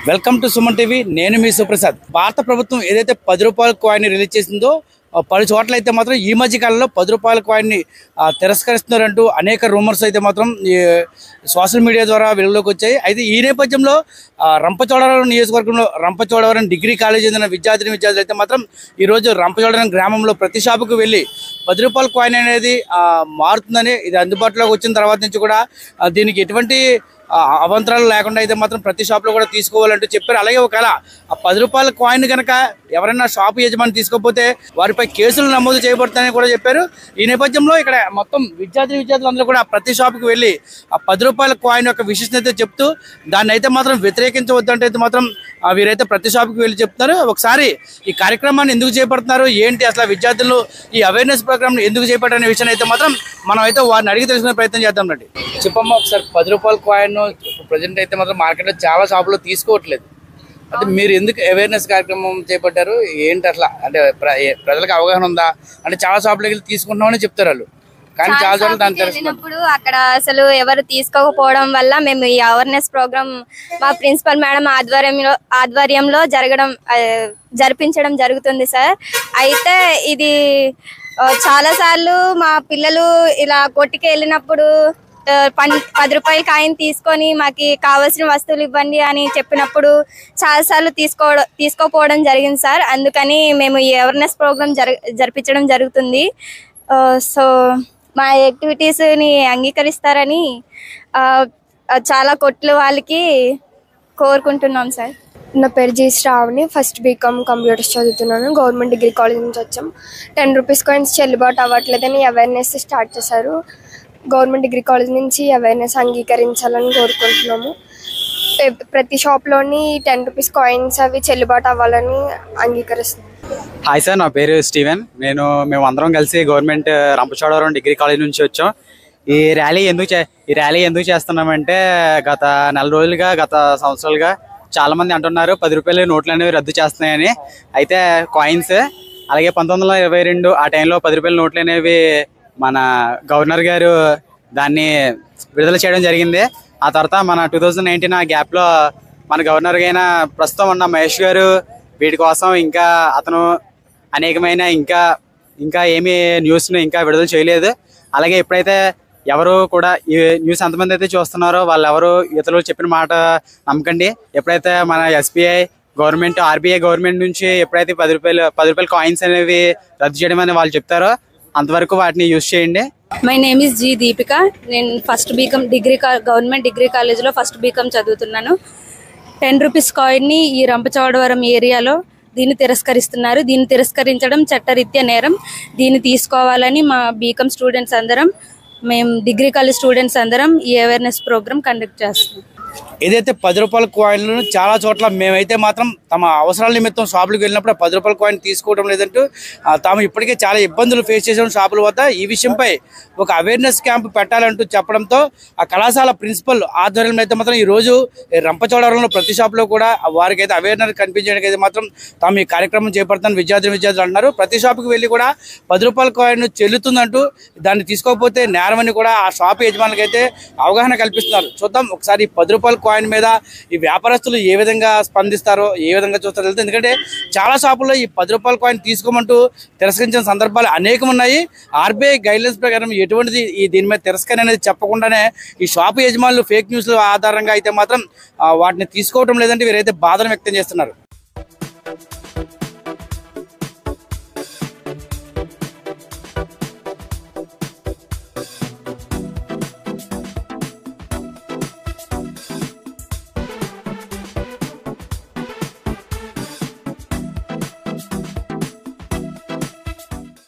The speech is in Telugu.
Welcome to Suman TV. నేను మీ సుప్రసాద్. భారత ప్రభుత్వం ఏదైతే 10 రూపాయల కాయిన్ రిలీజ్ చేసిందో పలు చోట్ల అయితే మాత్రం ఈ మధ్య కాలంలో 10 రూపాయల కాయిన్ని తిరస్కరిస్తున్నారంటూ అనేక రూమర్స్ అయితే మాత్రం సోషల్ మీడియా ద్వారా వెలుగులోకి వచ్చాయి. అయితే ఈ నేపథ్యంలో రంపచోడవరం నియోజకవర్గంలో రంపచోడవరం డిగ్రీ కాలేజీ చెందిన విద్యార్థులు అయితే మాత్రం ఈరోజు రంపచోడవరం గ్రామంలో ప్రతి షాపుకు వెళ్ళి 10 రూపాయల కాయిన్ అనేది మారుతుందని, ఇది అందుబాటులోకి వచ్చిన తర్వాత నుంచి కూడా దీనికి ఎటువంటి అవంతరాలు లేకుండా అయితే మాత్రం ప్రతి షాప్లో కూడా తీసుకోవాలంటూ చెప్పారు. అలాగే ఒకవేళ ఆ 10 రూపాయల కాయిన్ కనుక ఎవరైనా షాపు యజమాని తీసుకోకపోతే వారిపై కేసులు నమోదు చేయబడుతాయని కూడా చెప్పారు. ఈ నేపథ్యంలో ఇక్కడ మొత్తం విద్యార్థులందరూ కూడా ప్రతి షాపుకి వెళ్ళి ఆ 10 రూపాయల కాయిన్ యొక్క విశిష్టత చెప్తూ దాన్ని అయితే మాత్రం వ్యతిరేకించవద్దంటే అయితే మాత్రం వీరైతే ప్రతి షాపుకి వెళ్ళి చెప్తున్నారు. ఒకసారి ఈ కార్యక్రమాన్ని ఎందుకు చేపడుతున్నారు, ఏంటి అసలు విద్యార్థులు ఈ అవేర్నెస్ ప్రోగ్రామ్ ఎందుకు చేపట్టారనే విషయాన్ని అయితే మాత్రం మనం అయితే వారిని అడిగి తెలుసుకునే ప్రయత్నం చేద్దాం రండి. చెప్పమ్మా, ఒకసారి 10 రూపాయల కాయిన్ ప్రజెంట్ అయితే మాత్రం మార్కెట్లో చాలా షాపులో తీసుకోవట్లేదు. అంటే మీరు ఎందుకు అవేర్నెస్ కార్యక్రమం చేపట్టారు, ఏంటి అట్లా? అంటే ప్రజలకు అవగాహన ఉందా? అంటే చాలా షాపులకి వెళ్ళి తీసుకుంటున్నామని చెప్తారు వాళ్ళు, కానీ చాలా చోట్ల దాన్ని తెలిసినప్పుడు అక్కడ అసలు ఎవరు తీసుకోకపోవడం వల్ల మేము ఈ అవేర్నెస్ ప్రోగ్రామ్ మా ప్రిన్సిపల్ మేడం ఆధ్వర్యంలో జరిపించడం జరుగుతుంది సార్. అయితే ఇది చాలా సార్లు మా పిల్లలు ఇలా కొట్టుకి వెళ్ళినప్పుడు 10 రూపాయల కాయిన్ తీసుకొని మాకు కావాల్సిన వస్తువులు ఇవ్వండి అని చెప్పినప్పుడు చాలాసార్లు తీసుకోపోవడం జరిగింది సార్. అందుకని మేము ఈ అవేర్నెస్ ప్రోగ్రామ్ జరిపించడం జరుగుతుంది. సో మా యాక్టివిటీస్ని అంగీకరిస్తారని చాలా కొట్లు వాళ్ళకి కోరుకుంటున్నాం సార్. నా పేరు G Sravani, first B Com computers చదువుతున్నాను. గవర్నమెంట్ డిగ్రీ కాలేజ్ నుంచి వచ్చాం. 10 రూపీస్ కాయిన్స్ చెల్లుబాటు అవ్వట్లేదని అవేర్నెస్ స్టార్ట్ చేశారు. గవర్నమెంట్ డిగ్రీ కాలేజ్ నుంచి అవేర్నెస్ అంగీకరించాలని కోరుకుంటున్నాము. ప్రతి షాప్లోని 10 రూపీస్ కాయిన్స్ అవి చెల్లుబాటు అవ్వాలని అంగీకరిస్తున్నాం. హాయ్ సార్, నా పేరు స్టీవెన్. మేము అందరం కలిసి గవర్నమెంట్ రంపచోడవరం డిగ్రీ కాలేజ్ నుంచి వచ్చాం. ఈ ర్యాలీ ఎందుకు చేస్తున్నామంటే గత నెల రోజులుగా, గత సంవత్సరాలుగా చాలా మంది అంటున్నారు 10 రూపాయల నోట్లు అనేవి రద్దు చేస్తున్నాయని. అయితే కాయిన్స్ అలాగే 1922 ఆ టైంలో 10 రూపాయల నోట్లు అనేవి మన గవర్నర్ గారు దాన్ని విడుదల చేయడం జరిగింది. ఆ తర్వాత మన 2019 ఆ గ్యాప్లో మన గవర్నర్ అయిన ప్రస్తుతం ఉన్న మహేష్ గారు వీటి కోసం ఇంకా అతను అనేకమైన ఇంకా ఏమీ న్యూస్ను ఇంకా విడుదల చేయలేదు. అలాగే ఎప్పుడైతే ఎవరు కూడా ఈ న్యూస్ ఎంతమంది అయితే చూస్తున్నారో వాళ్ళు ఎవరు ఇతరులు చెప్పిన మాట నమ్మకండి. ఎప్పుడైతే మన ఎస్బీఐ గవర్నమెంట్, ఆర్బీఐ గవర్నమెంట్ నుంచి ఎప్పుడైతే 10 రూపాయల కాయిన్స్ అనేవి రద్దు చేయడం అని వాళ్ళు చెప్తారో అంతవరకు వాటిని యూజ్ చేయండి. My name is G Deepika. నేను ఫస్ట్ బీకామ్ గవర్నమెంట్ డిగ్రీ కాలేజ్లో ఫస్ట్ బీకామ్ చదువుతున్నాను. 10 రూపీస్ కాయిన్ని ఈ రంపచోడవరం ఏరియాలో దీన్ని తిరస్కరిస్తున్నారు. దీన్ని తిరస్కరించడం చట్టరీత్యా నేరం. దీన్ని తీసుకోవాలని మా బీకామ్ స్టూడెంట్స్ అందరం, మేము డిగ్రీ కాలేజ్ స్టూడెంట్స్ అందరం ఈ అవేర్నెస్ ప్రోగ్రామ్ కండక్ట్ చేస్తున్నాం. ఏదైతే 10 రూపాయల కాయిన్లను చాలా చోట్ల మేమైతే మాత్రం తమ అవసరాల నిమిత్తం షాపులకు వెళ్ళినప్పుడు 10 రూపాయల కాయిన్ తీసుకోవడం లేదంటూ తాము ఇప్పటికే చాలా ఇబ్బందులు ఫేస్ చేసాం షాపుల వద్ద. ఈ విషయంపై ఒక అవేర్నెస్ క్యాంప్ పెట్టాలంటూ చెప్పడంతో ఆ కళాశాల ప్రిన్సిపల్ ఆధ్వర్యంలో అయితే మాత్రం ఈరోజు రంపచోడవరంలో ప్రతి షాపులో కూడా వారికి అయితే అవేర్నెస్ కనిపించడానికి అయితే మాత్రం తాము ఈ కార్యక్రమం చేపడతాను విద్యార్థులు అంటున్నారు. ప్రతి షాపుకి వెళ్ళి కూడా 10 రూపాయల కాయిన్ చెల్లుతుందంటూ దాన్ని తీసుకోకపోతే నేరమని కూడా ఆ షాపు యజమానులకు అయితే అవగాహన కల్పిస్తున్నారు. చూద్దాం ఒకసారి 10 రూపాయల కాయిన్ మీద ఈ వ్యాపారస్తులు ఏ విధంగా స్పందిస్తారో, ఏ విధంగా చూస్తారో తెలుసు. ఎందుకంటే చాలా షాపుల్లో ఈ 10 రూపాయల కాయిన్ తీసుకోమంటూ తిరస్కరించిన సందర్భాలు అనేకం ఉన్నాయి. ఆర్బీఐ గైడ్లైన్స్ ప్రకారం ఎటువంటిది దీని మీద తిరస్కరణ అనేది చెప్పకుండానే ఈ షాపు యజమానులు ఫేక్ న్యూస్ల ఆధారంగా అయితే మాత్రం వాటిని తీసుకోవడం లేదంటే వీరైతే బాధను వ్యక్తం చేస్తున్నారు.